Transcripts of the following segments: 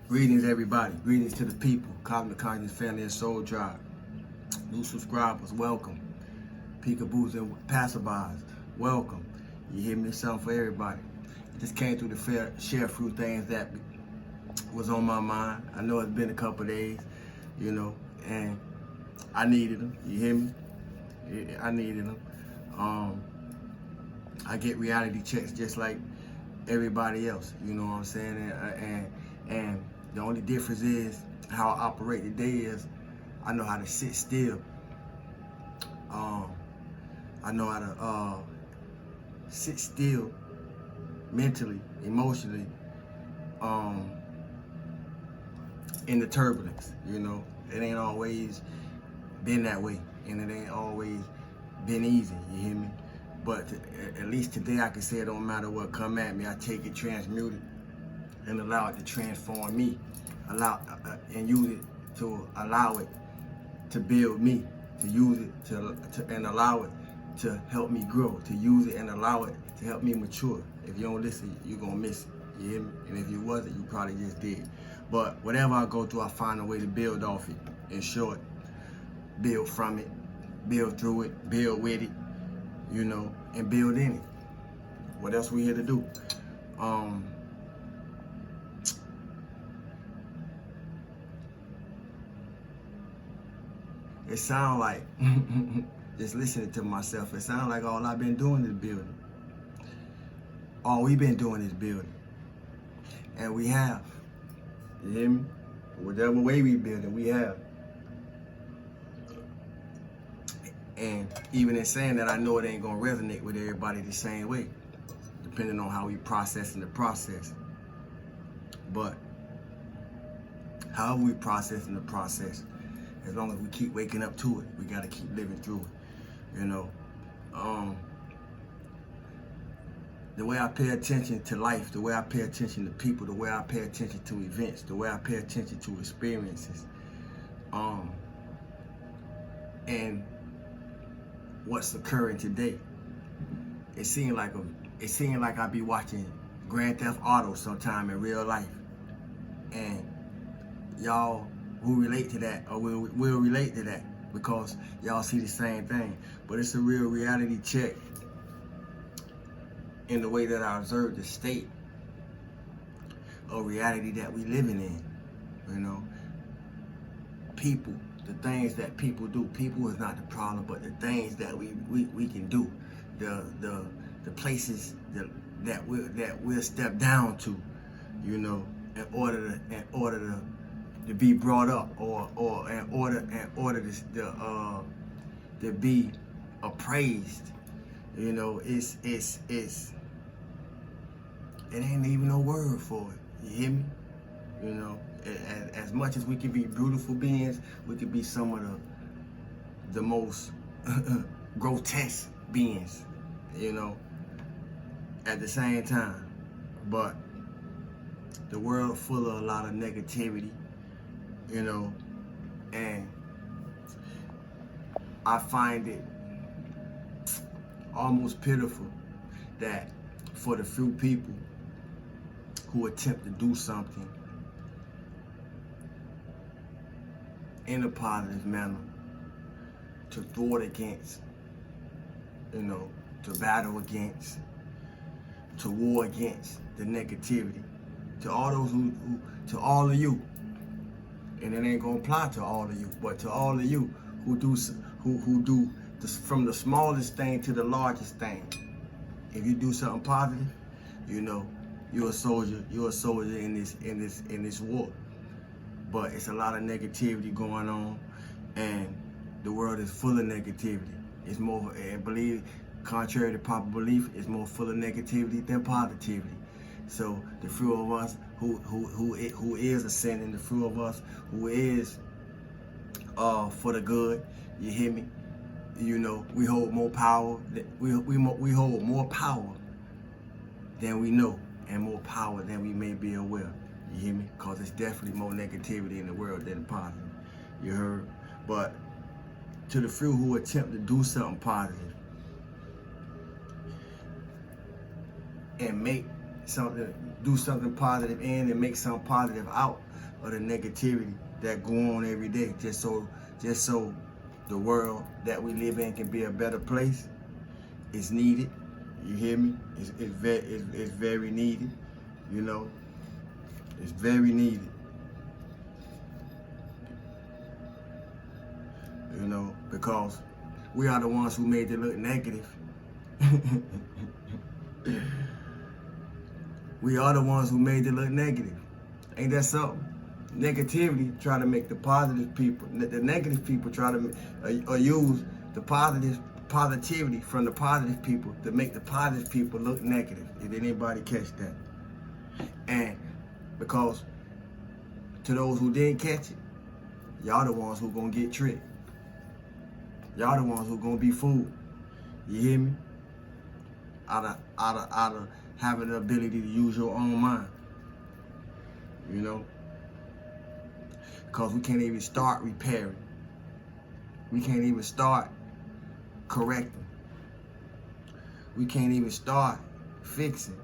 Greetings, everybody. Greetings to the people. Cosmic Conscious Family and Soul Tribe. New subscribers, welcome. Peekaboos and passerbys, welcome. You hear me? Something for everybody. I just came through to share a few things that was on my mind. I know it's been a couple days, and I needed them. You hear me? I needed them. I get reality checks just like everybody else. You know what I'm saying? And the only difference is how I operate today is I know how to sit still. I know how to sit still mentally, emotionally, in the turbulence. It ain't always been that way, and it ain't always been easy. You hear me? But at least today I can say it don't matter what come at me, I take it, transmute it, and allow it to transform me, and use it to allow it to build me, to use it and allow it to help me grow, to use it and allow it to help me mature. If you don't listen, you're gonna miss it. You hear me? And if you wasn't, you probably just did. But whatever I go through, I find a way to build off it. In short, build from it, build through it, build with it, and build in it. What else we here to do? It sound like, just listening to myself, it sound like all I've been doing is building. All we've been doing is building. And we have. You hear me? Whatever way we building, we have. And even in saying that, I know it ain't gonna resonate with everybody the same way, depending on how we processing the process. But however we processing the process, as long as we keep waking up to it, we gotta keep living through it. The way I pay attention to life, the way I pay attention to people, the way I pay attention to events, the way I pay attention to experiences, and what's occurring today. It seemed like I be watching Grand Theft Auto sometime in real life, and y'all who relate to that or will relate to that because y'all see the same thing. But it's a real reality check in the way that I observe the state of reality that we living in. People, the things that people do. People is not the problem, but the things that we can do, the places that we'll step down to, in order to be brought up, or in order to be appraised. It ain't even no word for it. You hear me? As much as we can be beautiful beings, we can be some of the most grotesque beings, at the same time. But the world full of a lot of negativity, and I find it almost pitiful that for the few people who attempt to do something in a positive manner, to thwart against, to battle against, to war against the negativity, to all those to all of you, and it ain't gonna apply to all of you, but to all of you who do this, from the smallest thing to the largest thing. If you do something positive, you're a soldier. You're a soldier in this war. But it's a lot of negativity going on, and the world is full of negativity. It's more, and believe, contrary to popular belief, it's more full of negativity than positivity. So the few of us who is ascending, the few of us who is for the good, you hear me? We hold more power. We hold more power than we know, and more power than we may be aware. You hear me? Because there's definitely more negativity in the world than positive. You heard? But to the few who attempt to do something positive and do something positive in and make something positive out, of the negativity that go on every day, just so the world that we live in can be a better place. It's needed. You hear me? It's very needed. You know, it's very needed. You know, because we are the ones who made it look negative. We are the ones who made it look negative. Ain't that something? Negativity try to make the positive people, the negative people try to use the positivity from the positive people to make the positive people look negative. Did anybody catch that? And because to those who didn't catch it, y'all the ones who gonna get tricked. Y'all the ones who gonna be fooled. You hear me? Out of having the ability to use your own mind. You know? Because we can't even start repairing. We can't even start correcting. We can't even start fixing.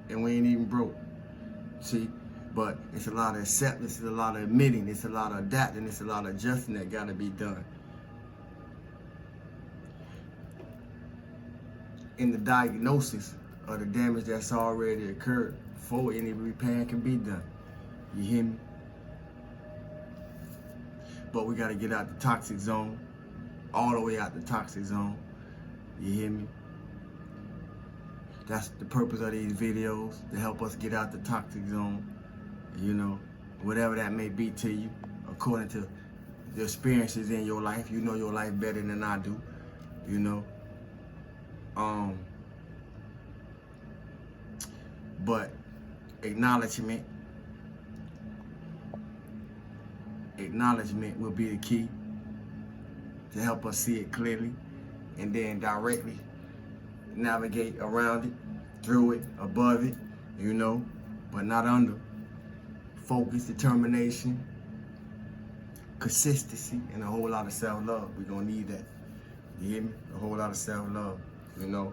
And we ain't even broke. See? But it's a lot of acceptance, it's a lot of admitting, it's a lot of adapting, it's a lot of adjusting that gotta be done. In the diagnosis of the damage that's already occurred before any repair can be done. You hear me? But we gotta get out the toxic zone, all the way out the toxic zone. You hear me? That's the purpose of these videos, to help us get out the toxic zone. You know, whatever that may be to you, according to the experiences in your life. You know your life better than I do, you know. But acknowledgement will be the key to help us see it clearly, and then directly navigate around it, through it, above it, you know, but not under. Focus, determination, consistency, and a whole lot of self-love. We're gonna need that. You hear me? A whole lot of self-love, you know.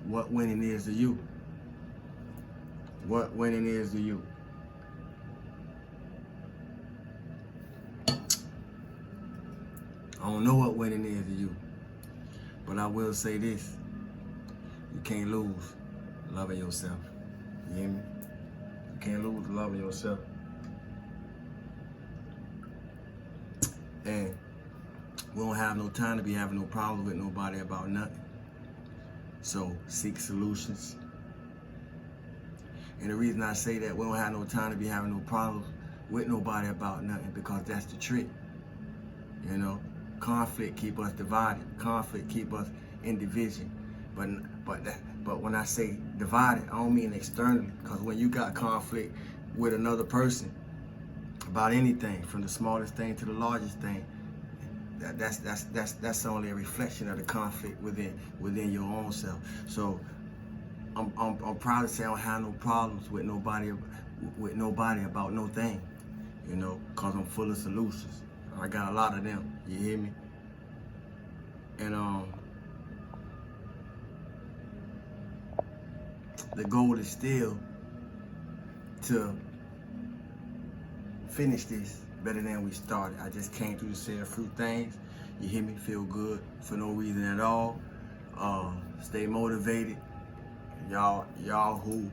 What winning is to you? What winning is to you? I don't know what winning is to you, but I will say this. You can't lose loving yourself. You hear me? You can't lose loving yourself. And we don't have no time to be having no problems with nobody about nothing. So seek solutions. And the reason I say that we don't have no time to be having no problems with nobody about nothing, because that's the trick. You know, conflict keep us divided. Conflict keep us in division. But when I say divided, I don't mean externally, because when you got conflict with another person about anything, from the smallest thing to the largest thing, that's only a reflection of the conflict within your own self. So I'm proud to say I don't have no problems with nobody about no thing, you know, because I'm full of solutions. I got a lot of them. You hear me? And the goal is still to finish this better than we started. I just came through to say a few things. You hear me? Feel good for no reason at all. Stay motivated. Y'all who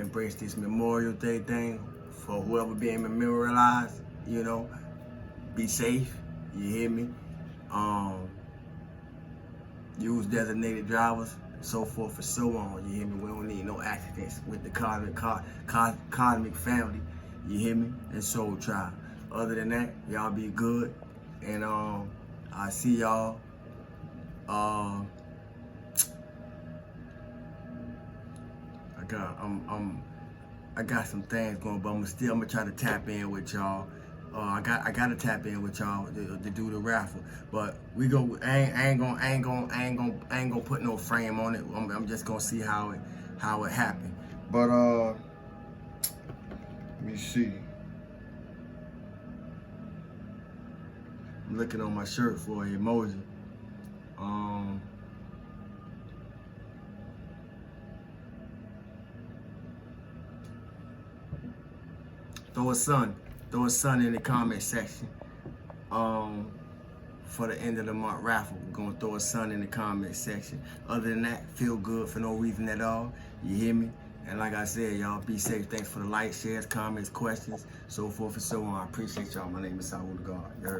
embrace this Memorial Day thing, for whoever being memorialized, you know, be safe. You hear me? Use designated drivers, so forth and so on. You hear me? We don't need no accidents with the cosmic family. You hear me? And Soul Tribe. Other than that, y'all be good. And I see y'all. I got some things going, but I'm gonna try to tap in with y'all. I gotta tap in with y'all to do the raffle. But we go. I ain't gonna put no frame on it. I'm just gonna see how it happened. But let me see. I'm looking on my shirt for an emoji. Throw a sun in the comment section. For the end of the month raffle, we're gonna throw a sun in the comment section. Other than that, feel good for no reason at all. You hear me? And like I said, y'all be safe. Thanks for the likes, shares, comments, questions, so forth and so on. I appreciate y'all. My name is Saul God. You heard?